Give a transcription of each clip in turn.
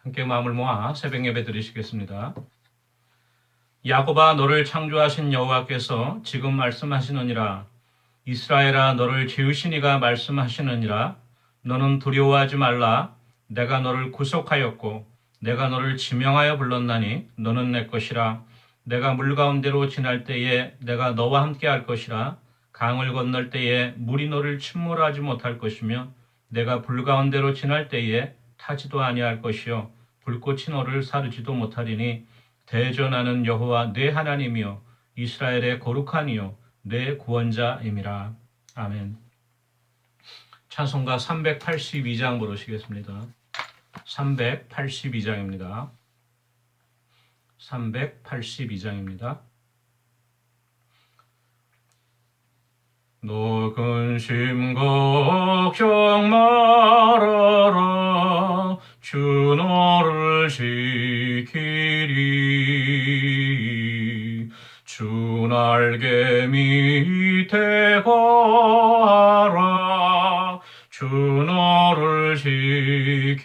함께 마음을 모아 새벽 예배 드리시겠습니다. 야곱아 너를 창조하신 여호와께서 지금 말씀하시느니라. 이스라엘아 너를 지으신 이가 말씀하시느니라. 너는 두려워하지 말라. 내가 너를 구속하였고 내가 너를 지명하여 불렀나니 너는 내 것이라. 내가 물 가운데로 지날 때에 내가 너와 함께 할 것이라. 강을 건널 때에 물이 너를 침몰하지 못할 것이며 내가 불 가운데로 지날 때에 타지도 아니할 것이요 불꽃이 너를 사르지도 못하리니 대전하는 여호와 내 하나님이요 이스라엘의 거룩한 이요 내 구원자임이라. 아멘. 찬송가 382장 부르시겠습니다. 382장입니다. 382장입니다. 너 근심 걱정 말아라. 주 너를 지키리. 주 날개 밑에 거하라. 주 너를 지키리.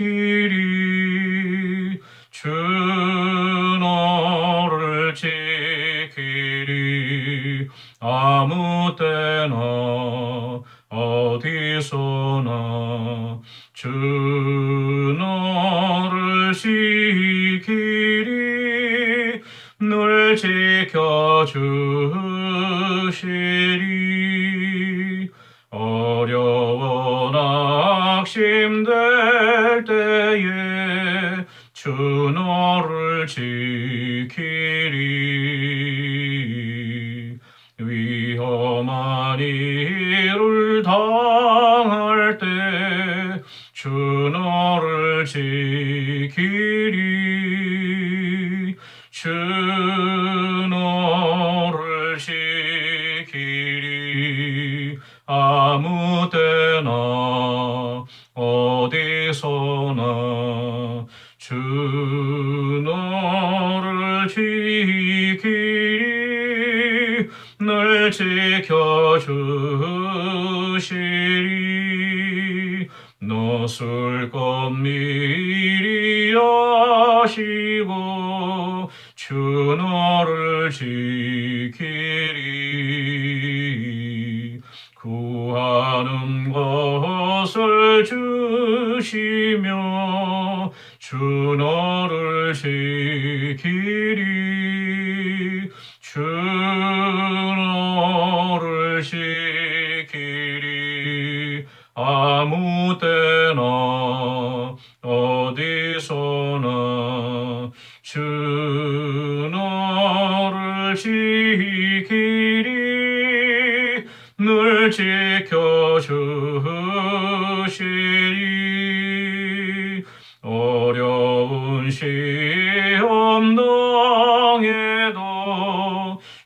주 너를 지키리. 아무 때나 어디서나 주 너를 지키리. 늘 지켜주시리. 어려워 낙심될 때에 주 너를 지키리. 위험한 일을 당할 때 주 너를 지키리. 주 너를 지키리. 아무 때나 어디서나 주 너를 지키리. 늘 지켜주시리. 너 쓸것 미리 아시고 주 너를 지키리. 구하는 것을 주시며 주 너를 지키리. 주 너를 지키리. 아무 때나 어디서나 주 너를 지키리. 늘 지켜주시리. 어려운 시험 당해도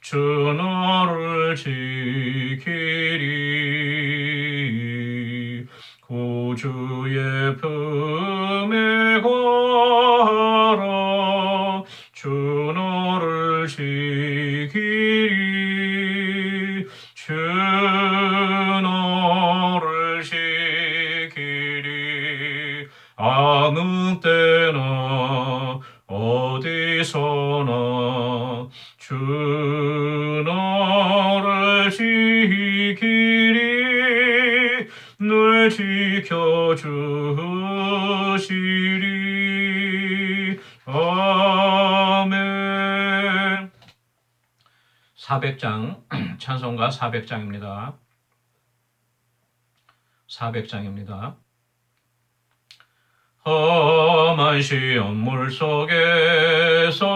주 너를 지키리. 구주의 품에 거하라. 주 너를 지키리. 주 너를 지키리. 아무 때나 어디서나 주 너를 지키리. 늘 지켜주시리. 아멘. 400장 찬송가 400장입니다. 400장입니다. 험한 시험물 속에서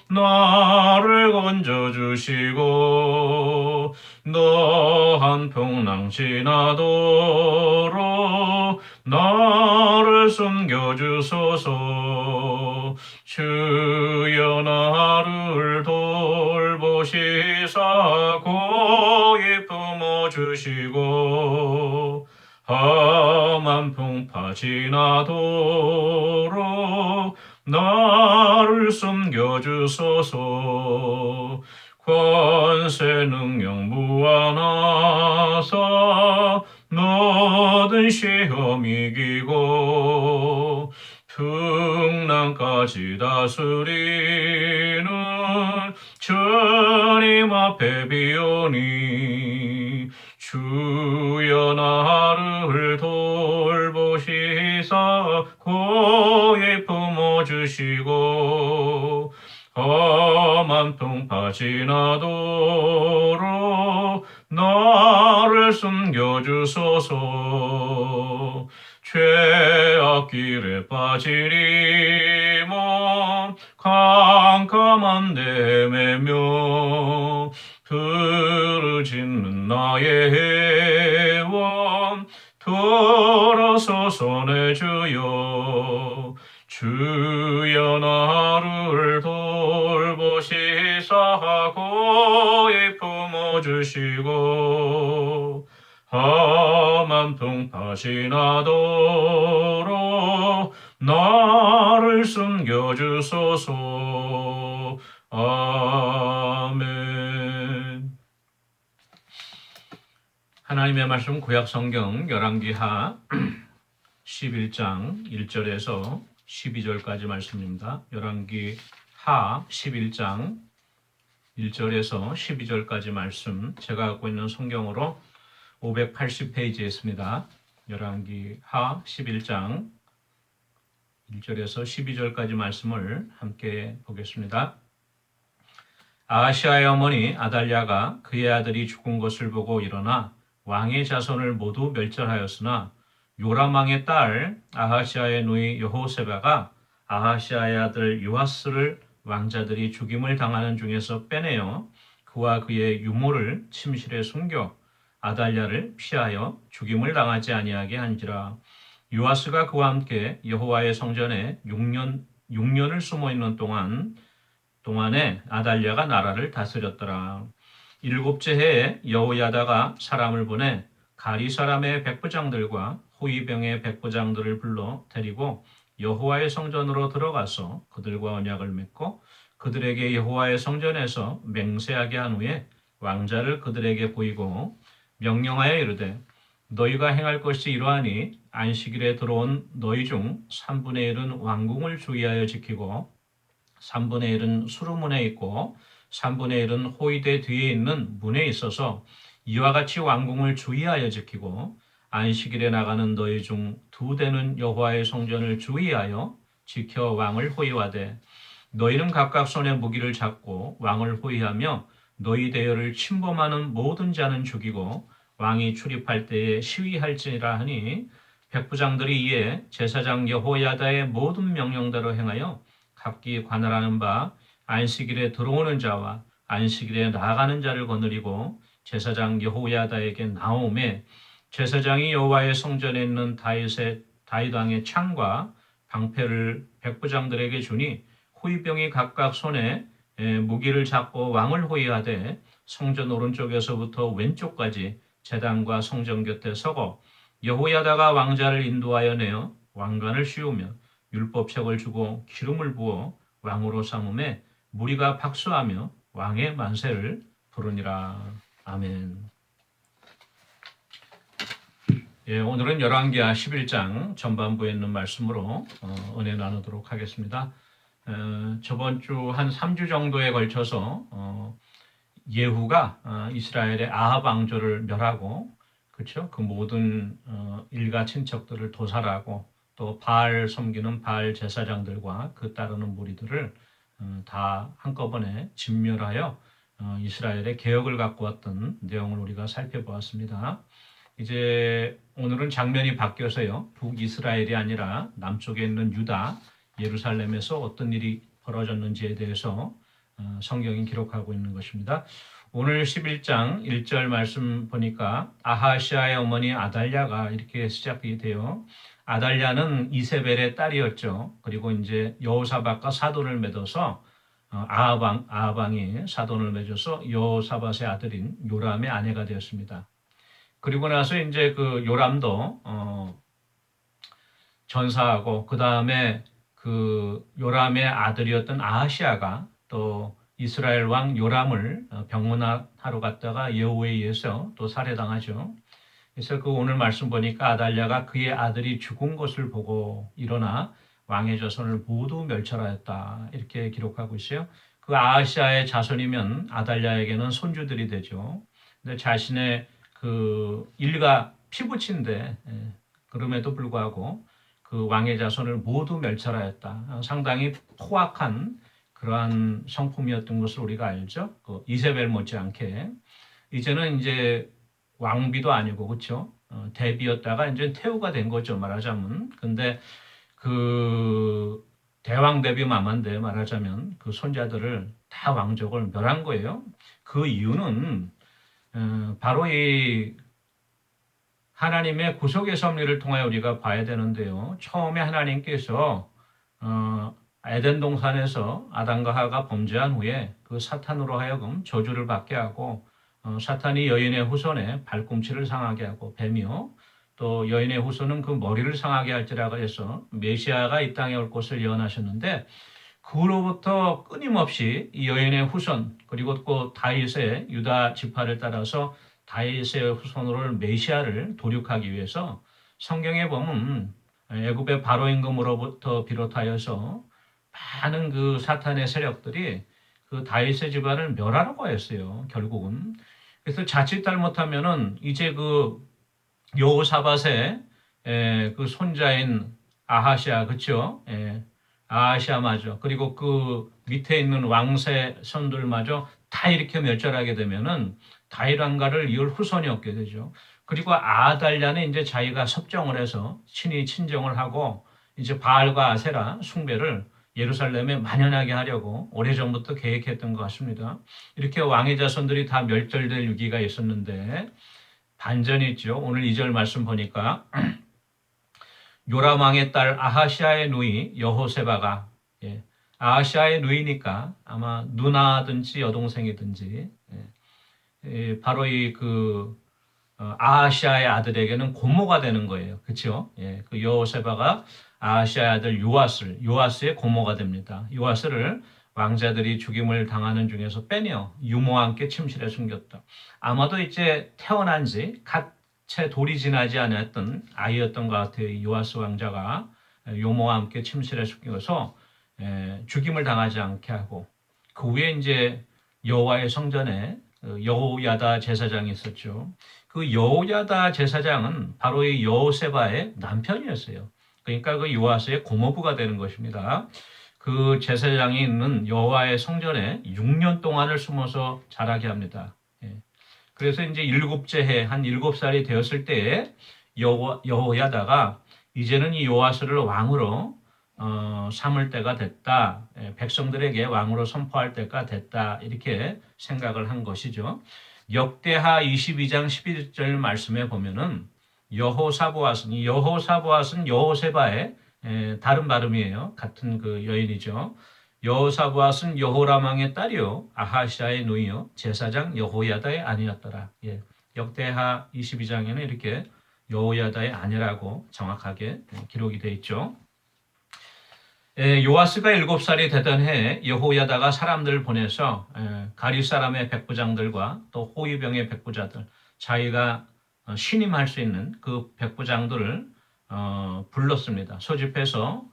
나를 건져주시고 너 한평랑 지나도록 나를 숨겨주소서. 주여 나를 돌보시사 고이 품어주시고 험한 풍파 지나도록 나를 숨겨주소서. 권세 능력 무한하사 모든 시험 이기고 재난까지 다스리는 주님 앞에 비오니 주여 나를 돌보시사 고에 품어주시고 험한 풍파 지나도록 나를 숨겨주소서. 죄악길에 빠지리 몸 캄캄한 데 매며 부르짖는 나의 회원 돌아서서 내 주여. 주여 나를 돌보시사 고에 품어주시고 험한 풍파 지나도록 나를 숨겨주소서. 아멘. 하나님의 말씀 구약성경 열왕기하 11장 1절에서 12절까지 말씀입니다. 열왕기하 11장 1절에서 12절까지 말씀, 제가 갖고 있는 성경으로 580페이지에 있습니다. 열왕기하 11장 1절에서 12절까지 말씀을 함께 보겠습니다. 아하시아의 어머니 아달랴가 그의 아들이 죽은 것을 보고 일어나 왕의 자손을 모두 멸절하였으나 요람 왕의 딸 아하시아의 누이 여호세바가 아하시아의 아들 요아스를 왕자들이 죽임을 당하는 중에서 빼내어 그와 그의 유모를 침실에 숨겨 아달랴를 피하여 죽임을 당하지 아니하게 한지라. 요아스가 그와 함께 여호와의 성전에 6년을 숨어 있는 동안에 아달랴가 나라를 다스렸더라. 7째 해에 여호야다가 사람을 보내 가리 사람의 백부장들과 호위병의 백부장들을 불러 데리고 여호와의 성전으로 들어가서 그들과 언약을 맺고 그들에게 여호와의 성전에서 맹세하게 한 후에 왕자를 그들에게 보이고 명령하여 이르되 너희가 행할 것이 이러하니 안식일에 들어온 너희 중 3분의 1은 왕궁을 주의하여 지키고 3분의 1은 수루문에 있고 3분의 1은 호위대 뒤에 있는 문에 있어서 이와 같이 왕궁을 주의하여 지키고 안식일에 나가는 너희 중 2대는 여호와의 성전을 주의하여 지켜 왕을 호위하되 너희는 각각 손에 무기를 잡고 왕을 호위하며 너희 대열을 침범하는 모든 자는 죽이고 왕이 출입할 때에 시위할지니라 하니 백부장들이 이에 제사장 여호야다의 모든 명령대로 행하여 각기 관할하는 바 안식일에 들어오는 자와 안식일에 나가는 자를 거느리고 제사장 여호야다에게 나오매 제사장이 여호와의 성전에 있는 다윗 왕의 창과 방패를 백부장들에게 주니 호위병이 각각 손에 무기를 잡고 왕을 호위하되 성전 오른쪽에서부터 왼쪽까지 제단과 성전 곁에 서고 여호야다가 왕자를 인도하여 내어 왕관을 씌우며 율법책을 주고 기름을 부어 왕으로 삼음에 무리가 박수하며 왕의 만세를 부르니라. 아멘. 예, 오늘은 열왕기하 11장 전반부에 있는 말씀으로 은혜 나누도록 하겠습니다. 저번 주 한 3주 정도에 걸쳐서 예후가 이스라엘의 아합 왕조를 멸하고 그렇죠? 그 모든 일가 친척들을 도살하고 또 바알 섬기는 바알 제사장들과 그 따르는 무리들을 다 한꺼번에 진멸하여 이스라엘의 개혁을 갖고 왔던 내용을 우리가 살펴보았습니다. 이제 오늘은 장면이 바뀌어서요. 북이스라엘이 아니라 남쪽에 있는 유다, 예루살렘에서 어떤 일이 벌어졌는지에 대해서 성경이 기록하고 있는 것입니다. 오늘 11장 1절 말씀 보니까 아하시아의 어머니 아달랴가 이렇게 시작이 돼요. 아달랴는 이세벨의 딸이었죠. 그리고 이제 여호사밧과 사돈을 맺어서 아합 왕이 사돈을 맺어서 여호사밧의 아들인 요람의 아내가 되었습니다. 그리고 나서 이제 그 요람도 전사하고 그 다음에 그 요람의 아들이었던 아하시아가 또 이스라엘 왕 요람을 병문하러 갔다가 여호에 의해서 또 살해당하죠. 그래서 그 오늘 말씀 보니까 아달랴가 그의 아들이 죽은 것을 보고 일어나 왕의 자손을 모두 멸절하였다. 이렇게 기록하고 있어요. 그 아하시아의 자손이면 아달랴에게는 손주들이 되죠. 근데 자신의 그 일가 피부친데 그럼에도 불구하고 그 왕의 자손을 모두 멸절하였다. 상당히 포악한 그러한 성품이었던 것을 우리가 알죠. 그 이세벨 못지않게 이제는 이제 왕비도 아니고 그렇죠. 대비였다가 이제 태후가 된 거죠. 말하자면. 근데 그 대왕 대비 마마인데 말하자면 그 손자들을 다 왕족을 멸한 거예요. 그 이유는 바로 이 하나님의 구속의 섭리를 통하여 우리가 봐야 되는데요. 처음에 하나님께서 에덴 동산에서 아담과 하와가 범죄한 후에 그 사탄으로 하여금 저주를 받게 하고 사탄이 여인의 후손에 발꿈치를 상하게 하고 뱀이요. 또 여인의 후손은 그 머리를 상하게 할지라고 해서 메시아가 이 땅에 올 것을 예언하셨는데 그로부터 끊임없이 이 여인의 후손 그리고 또 다윗의 유다 지파를 따라서 다윗의 후손으로 메시아를 도륙하기 위해서 성경에 보면 애굽의 바로 임금으로부터 비롯하여서 많은 그 사탄의 세력들이 그 다윗의 집안을 멸하려고 했어요. 결국은. 그래서 자칫 잘못하면은 이제 그 여호사밧의 그 손자인 아하시아 그렇죠? 아하시아마저 그리고 그 밑에 있는 왕세 선들마저 다 이렇게 멸절하게 되면은 다윗 왕가를 이을 후손이 없게 되죠. 그리고 아달랴는 이제 자기가 섭정을 해서 친히 친정을 하고 이제 바알과 아세라 숭배를 예루살렘에 만연하게 하려고 오래전부터 계획했던 것 같습니다. 이렇게 왕의 자손들이 다 멸절될 위기가 있었는데 반전이 있죠. 오늘 2절 말씀 보니까 요람 왕의 딸 아하시아의 누이 여호세바가 아하시아의 누이니까 아마 누나든지 여동생이든지 바로 이 그 아하시아의 아들에게는 고모가 되는 거예요. 그렇죠? 그 여호세바가 아하시아의 아들 요아스의 고모가 됩니다. 요아스를 왕자들이 죽임을 당하는 중에서 빼내어 유모와 함께 침실에 숨겼다. 아마도 이제 태어난 지 채 돌이 지나지 않았던 아이였던 것 같아요. 요아스 왕자가 요모와 함께 침실에 숨겨서 죽임을 당하지 않게 하고 그 후에 이제 여호와의 성전에 여호야다 제사장이 있었죠. 그 여호야다 제사장은 바로 이 여호세바의 남편이었어요. 그러니까 그 요아스의 고모부가 되는 것입니다. 그 제사장이 있는 여호와의 성전에 6년 동안을 숨어서 자라게 합니다. 그래서 이제 7째 해, 한 7살이 되었을 때에 여호야다가 이제는 이 요아스를 왕으로 삼을 때가 됐다. 백성들에게 왕으로 선포할 때가 됐다. 이렇게 생각을 한 것이죠. 역대하 22장 11절 말씀에 보면은 여호사보앗은 여호세바의 다른 발음이에요. 같은 그 여인이죠. 여호사보앗은 여호람 왕의 딸이요 아하시아의 누이요 제사장 여호야다의 아내였더라. 역대하 22장에는 이렇게 여호야다의 아내라고 정확하게 기록이 되어 있죠. 요아스가 7살이 되던 해 여호야다가 사람들을 보내서 가리 사람의 백부장들과 또 호위병의 백부자들 자기가 신임할 수 있는 그 백부장들을 불렀습니다. 소집해서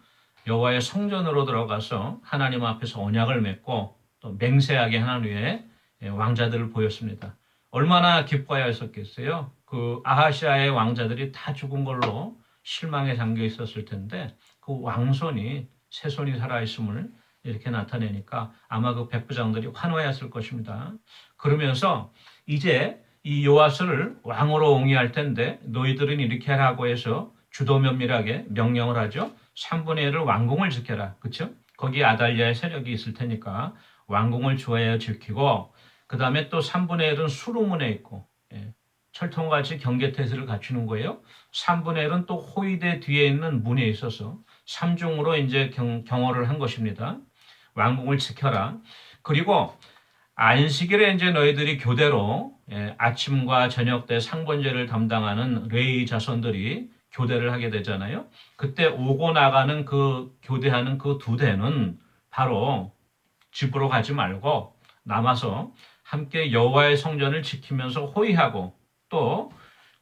여호와의 성전으로 들어가서 하나님 앞에서 언약을 맺고 또 맹세하게 하는 후에 왕자들을 보였습니다. 얼마나 기뻐하였었겠어요. 그 아하시아의 왕자들이 다 죽은 걸로 실망에 잠겨 있었을 텐데 그 왕손이 새손이 살아있음을 이렇게 나타내니까 아마 그 백부장들이 환호했을 것입니다. 그러면서 이제 이 요아스를 왕으로 옹이할 텐데 너희들은 이렇게 하라고 해서 주도 면밀하게 명령을 하죠. 3분의 1을 왕궁을 지켜라. 그렇죠? 거기 아달랴의 세력이 있을 테니까 왕궁을 주하여 지키고 그 다음에 또 3분의 1은 수로문에 있고 철통과 같이 경계태세를 갖추는 거예요. 3분의 1은 또 호위대 뒤에 있는 문에 있어서 3중으로 이제 경호를 한 것입니다. 왕궁을 지켜라. 그리고 안식일에 이제 너희들이 교대로 아침과 저녁 때 상번제를 담당하는 레위 자손들이 교대를 하게 되잖아요. 그때 오고 나가는 그 교대하는 그 2대는 바로 집으로 가지 말고 남아서 함께 여호와의 성전을 지키면서 호위하고 또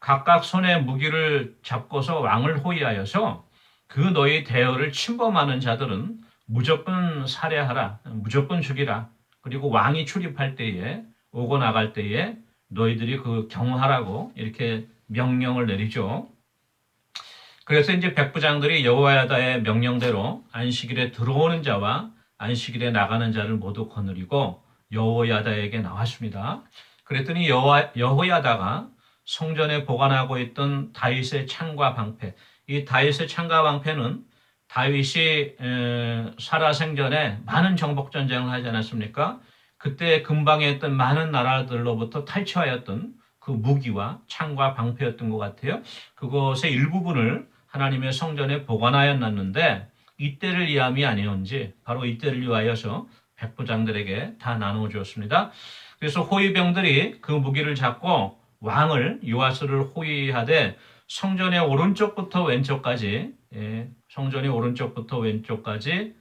각각 손에 무기를 잡고서 왕을 호위하여서 그 너희 대열을 침범하는 자들은 무조건 살해하라, 무조건 죽이라. 그리고 왕이 출입할 때에 오고 나갈 때에 너희들이 그 경하라고 이렇게 명령을 내리죠. 그래서 이제 백부장들이 여호야다의 명령대로 안식일에 들어오는 자와 안식일에 나가는 자를 모두 거느리고 여호야다에게 나왔습니다. 그랬더니 여호야다가 성전에 보관하고 있던 다윗의 창과 방패, 이 다윗의 창과 방패는 다윗이 살아생전에 많은 정복 전쟁을 하지 않았습니까? 그때 근방에 있던 많은 나라들로부터 탈취하였던 그 무기와 창과 방패였던 것 같아요. 그것의 일부분을 하나님의 성전에 보관하여 놨는데 이때를 위함이 아니온지 바로 이때를 위하여서 백부장들에게 다 나누어 주었습니다. 그래서 호위병들이 그 무기를 잡고 왕을 요아스를 호위하되 성전의 오른쪽부터 왼쪽까지 성전의 오른쪽부터 왼쪽까지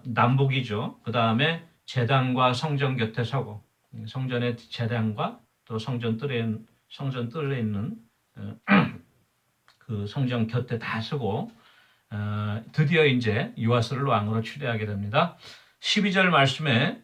남북이죠. 그 다음에 제단과 성전 곁에 서고 성전의 제단과 또 성전 뜰에 있는 그 성전 곁에 다 서고 드디어 이제 요아스를 왕으로 추대하게 됩니다. 12절 말씀에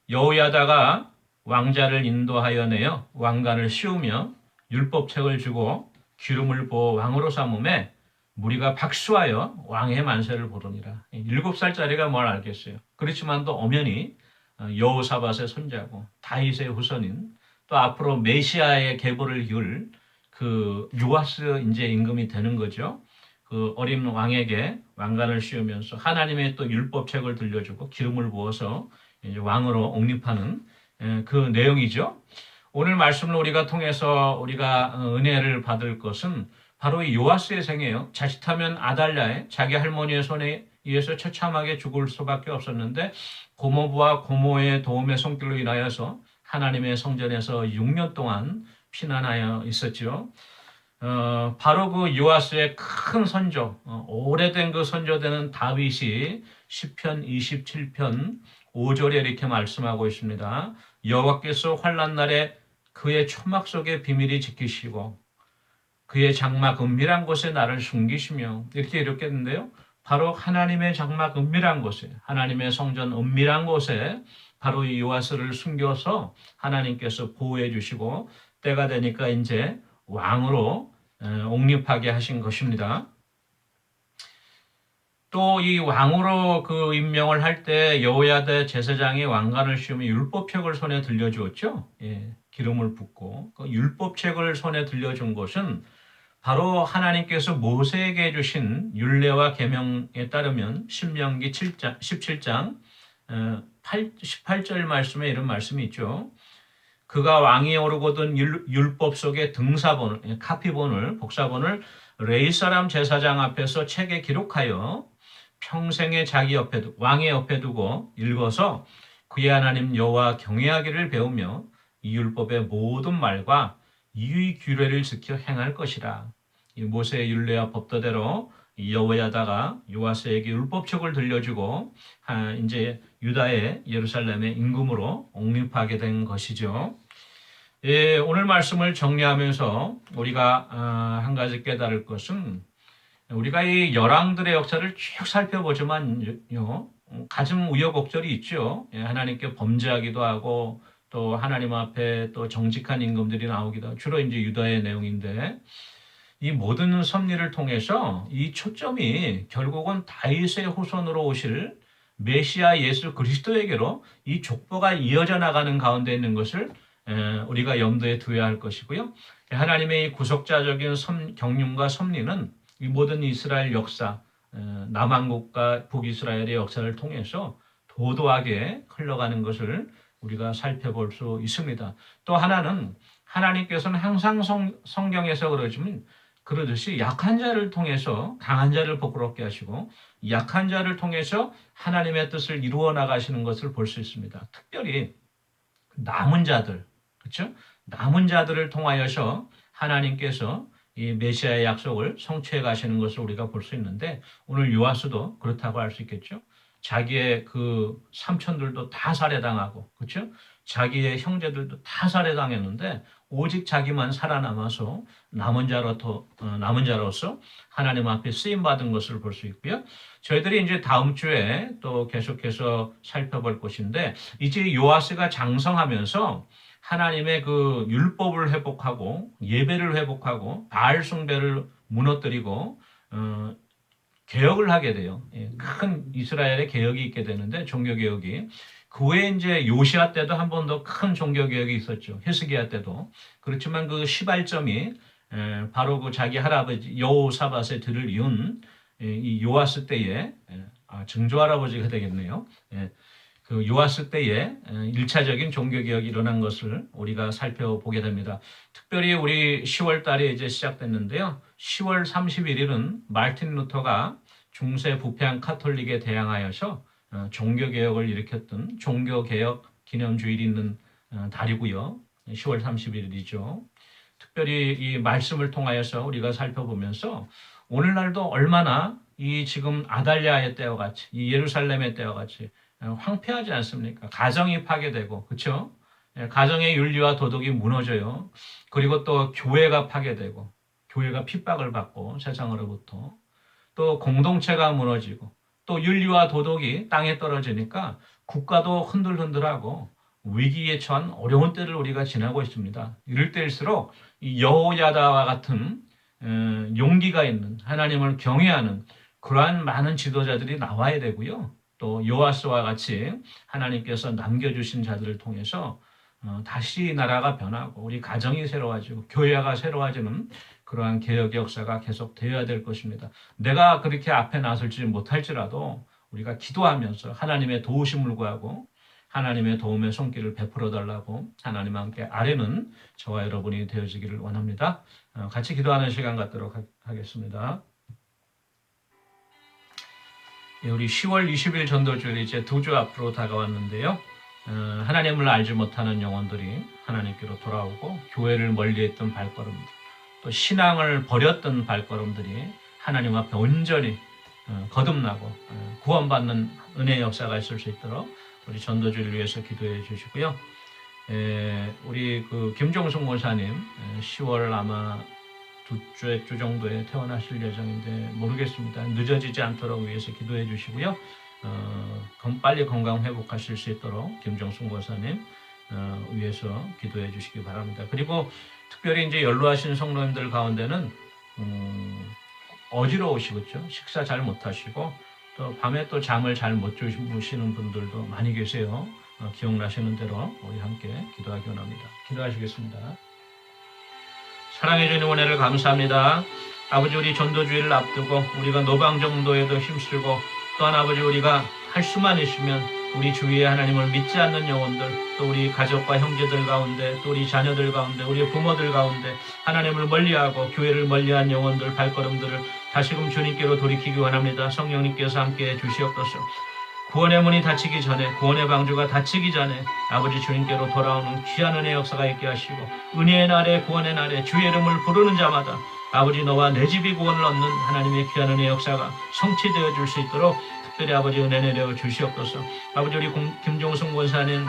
여호야다가 왕자를 인도하여 내어 왕관을 씌우며 율법책을 주고 기름을 부어 왕으로 삼음에 무리가 박수하여 왕의 만세를 부르니라. 7살짜리가 뭘 알겠어요. 그렇지만도 엄연히 여호사밧의 손자고 다윗의 후손인 또 앞으로 메시아의 계보를 이을 그 요아스 이제 임금이 되는 거죠. 그 어린 왕에게 왕관을 씌우면서 하나님의 또 율법책을 들려주고 기름을 부어서 이제 왕으로 옹립하는 그 내용이죠. 오늘 말씀을 우리가 통해서 우리가 은혜를 받을 것은 바로 이 요아스의 생애예요. 자칫하면 아달랴의 자기 할머니의 손에 의해서 처참하게 죽을 수밖에 없었는데 고모부와 고모의 도움의 손길로 인하여서 하나님의 성전에서 6년 동안 피난하여 있었죠. 바로 그 요아스의 큰 선조, 오래된 그 선조되는 다윗이 시편 27편 5절에 이렇게 말씀하고 있습니다. 여호와께서 환난 날에 그의 초막 속에 비밀이 지키시고 그의 장막 은밀한 곳에 나를 숨기시며 이렇게 이렇겠는데요. 바로 하나님의 장막 은밀한 곳에 하나님의 성전 은밀한 곳에 바로 이 요아스를 숨겨서 하나님께서 보호해 주시고 때가 되니까 이제 왕으로 옹립하게 하신 것입니다. 또 이 왕으로 그 임명을 할 때 여호야다 제사장이 왕관을 씌우며 율법책을 손에 들려주었죠. 기름을 붓고 그 율법책을 손에 들려준 것은 바로 하나님께서 모세에게 주신 율례와 계명에 따르면 신명기 17장 18절 말씀에 이런 말씀이 있죠. 그가 왕이 오르거든 율법 속의 등사본을, 카피본을, 복사본을 레위 사람 제사장 앞에서 책에 기록하여 평생에 자기 옆에 왕의 옆에 두고 읽어서 그의 하나님 여호와 경외하기를 배우며 이 율법의 모든 말과 이 규례를 지켜 행할 것이라. 이 모세의 율례와 법도대로 여호야다가 요아스에게 율법책을 들려주고 이제 유다의 예루살렘의 임금으로 옹립하게 된 것이죠. 오늘 말씀을 정리하면서 우리가 한 가지 깨달을 것은 우리가 이 열왕들의 역사를 쭉 살펴보지만요, 가슴 우여곡절이 있죠. 하나님께 범죄하기도 하고 또 하나님 앞에 또 정직한 임금들이 나오기도 하고 주로 이제 유다의 내용인데 이 모든 섭리를 통해서 이 초점이 결국은 다윗의 후손으로 오실 메시아 예수 그리스도에게로 이 족보가 이어져 나가는 가운데 있는 것을 우리가 염두에 두어야 할 것이고요. 하나님의 구속자적인 경륜과 섭리는 이 모든 이스라엘 역사, 남한국과 북이스라엘의 역사를 통해서 도도하게 흘러가는 것을 우리가 살펴볼 수 있습니다. 또 하나는 하나님께서는 항상 성경에서 그러듯이 약한 자를 통해서 강한 자를 부끄럽게 하시고 약한 자를 통해서 하나님의 뜻을 이루어 나가시는 것을 볼 수 있습니다. 특별히 남은 자들, 그렇죠? 남은 자들을 통하여서 하나님께서 이 메시아의 약속을 성취해 가시는 것을 우리가 볼 수 있는데 오늘 요아스도 그렇다고 할 수 있겠죠. 자기의 그 삼촌들도 다 살해당하고, 그렇죠? 자기의 형제들도 다 살해당했는데 오직 자기만 살아남아서 남은 자로서 하나님 앞에 쓰임 받은 것을 볼 수 있고요. 저희들이 이제 다음 주에 또 계속해서 살펴볼 것인데 이제 요아스가 장성하면서 하나님의 그 율법을 회복하고 예배를 회복하고 바알 숭배를 무너뜨리고 개혁을 하게 돼요. 큰 이스라엘의 개혁이 있게 되는데 종교 개혁이 그 후에 이제 요시아 때도 한 번 더 큰 종교 개혁이 있었죠. 히스기야 때도. 그렇지만 그 시발점이 바로 그 자기 할아버지 여호사밧의 들을 이은 이 요아스 때에 증조 할아버지가 되겠네요. 그 요아스 때에 1차적인 종교 개혁이 일어난 것을 우리가 살펴보게 됩니다. 특별히 우리 10월 달에 이제 시작됐는데요. 10월 31일은 마르틴 루터가 중세 부패한 카톨릭에 대항하여서 종교 개혁을 일으켰던 종교 개혁 기념주일이 있는 달이고요. 10월 31일이죠. 특별히 이 말씀을 통하여서 우리가 살펴보면서 오늘날도 얼마나 이 지금 아달랴의 때와 같이 이 예루살렘의 때와 같이 황폐하지 않습니까? 가정이 파괴되고, 그렇죠? 가정의 윤리와 도덕이 무너져요. 그리고 또 교회가 파괴되고, 교회가 핍박을 받고 세상으로부터 또 공동체가 무너지고, 또 윤리와 도덕이 땅에 떨어지니까 국가도 흔들흔들하고 위기에 처한 어려운 때를 우리가 지나고 있습니다. 이럴 때일수록 이 여호야다와 같은 용기가 있는 하나님을 경외하는 그러한 많은 지도자들이 나와야 되고요. 또 요아스와 같이 하나님께서 남겨주신 자들을 통해서 다시 나라가 변하고 우리 가정이 새로워지고 교회가 새로워지는 그러한 개혁의 역사가 계속 되어야 될 것입니다. 내가 그렇게 앞에 나설지 못할지라도 우리가 기도하면서 하나님의 도우심을 구하고 하나님의 도움의 손길을 베풀어 달라고 하나님 함께 아뢰는 저와 여러분이 되어지기를 원합니다. 같이 기도하는 시간 갖도록 하겠습니다. 우리 10월 20일 전도주일이 이제 2주 앞으로 다가왔는데요. 하나님을 알지 못하는 영혼들이 하나님께로 돌아오고 교회를 멀리했던 발걸음들, 또 신앙을 버렸던 발걸음들이 하나님 앞에 온전히 거듭나고 구원받는 은혜의 역사가 있을 수 있도록 우리 전도주를 위해서 기도해 주시고요. 우리 그 김종숙 목사님 10월 아마 주 정도에 퇴원하실 예정인데 모르겠습니다. 늦어지지 않도록 위해서 기도해 주시고요. 빨리 건강 회복하실 수 있도록 김종숙 목사님 위해서 기도해 주시기 바랍니다. 그리고 특별히 이제 연로하신 성도님들 가운데는 어지러우시겠죠. 식사 잘 못하시고 또 밤에 또 잠을 잘 못 주무시는 분들도 많이 계세요. 기억나시는 대로 우리 함께 기도하기 원합니다. 기도하시겠습니다. 사랑해 주는 은혜를 감사합니다. 아버지 우리 전도주의를 앞두고 우리가 노방정도에도 힘쓰고 또한 아버지 우리가 할 수만 있으면 우리 주위에 하나님을 믿지 않는 영혼들 또 우리 가족과 형제들 가운데 또 우리 자녀들 가운데 우리 부모들 가운데 하나님을 멀리하고 교회를 멀리한 영혼들 발걸음들을 다시금 주님께로 돌이키기 원합니다. 성령님께서 함께해 주시옵소서. 구원의 문이 닫히기 전에 구원의 방주가 닫히기 전에 아버지 주님께로 돌아오는 귀한 은혜의 역사가 있게 하시고 은혜의 날에 구원의 날에 주의 이름을 부르는 자마다 아버지 너와 내 집이 구원을 얻는 하나님의 귀한 은혜의 역사가 성취되어 줄 수 있도록 특별히 아버지 은혜 내려 주시옵소서. 아버지 우리 김종숙 권사님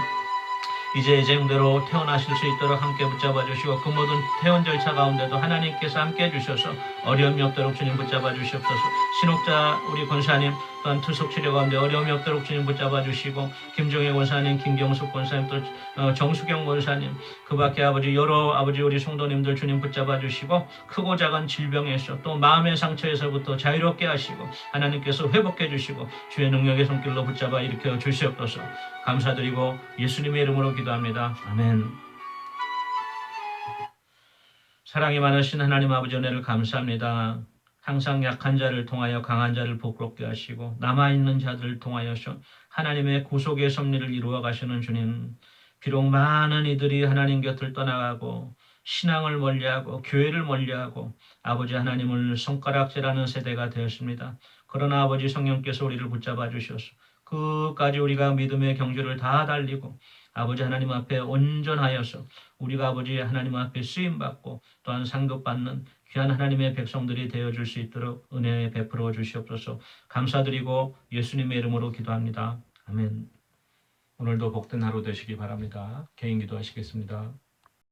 이제 예정대로 태어나실 수 있도록 함께 붙잡아 주시고 그 모든 태원 절차 가운데도 하나님께서 함께 해주셔서 어려움이 없도록 주님 붙잡아 주시옵소서. 신옥자 우리 권사님 또한 투숙 치료 가운데 어려움이 없도록 주님 붙잡아 주시고 김종혜 권사님, 김경숙 권사님 또 정수경 권사님 그 밖에 아버지 여러 아버지 우리 성도님들 주님 붙잡아 주시고 크고 작은 질병에서 또 마음의 상처에서부터 자유롭게 하시고 하나님께서 회복해 주시고 주의 능력의 손길로 붙잡아 일으켜 주시옵소서. 감사드리고 예수님의 이름으로 기도합니다. 아멘. 사랑이 많으신 하나님 아버지 은혜를 감사합니다. 항상 약한 자를 통하여 강한 자를 복롭게 하시고 남아있는 자들을 통하여서 하나님의 구속의 섭리를 이루어 가시는 주님. 비록 많은 이들이 하나님 곁을 떠나가고 신앙을 멀리하고 교회를 멀리하고 아버지 하나님을 손가락질하는 세대가 되었습니다. 그러나 아버지 성령께서 우리를 붙잡아 주셔서 끝까지 우리가 믿음의 경주를 다 달리고 아버지 하나님 앞에 온전하여서 우리가 아버지 하나님 앞에 쓰임받고 또한 상급받는 귀한 하나님의 백성들이 되어줄 수 있도록 은혜 베풀어 주시옵소서. 감사드리고 예수님의 이름으로 기도합니다. 아멘. 오늘도 복된 하루 되시기 바랍니다. 개인 기도하시겠습니다.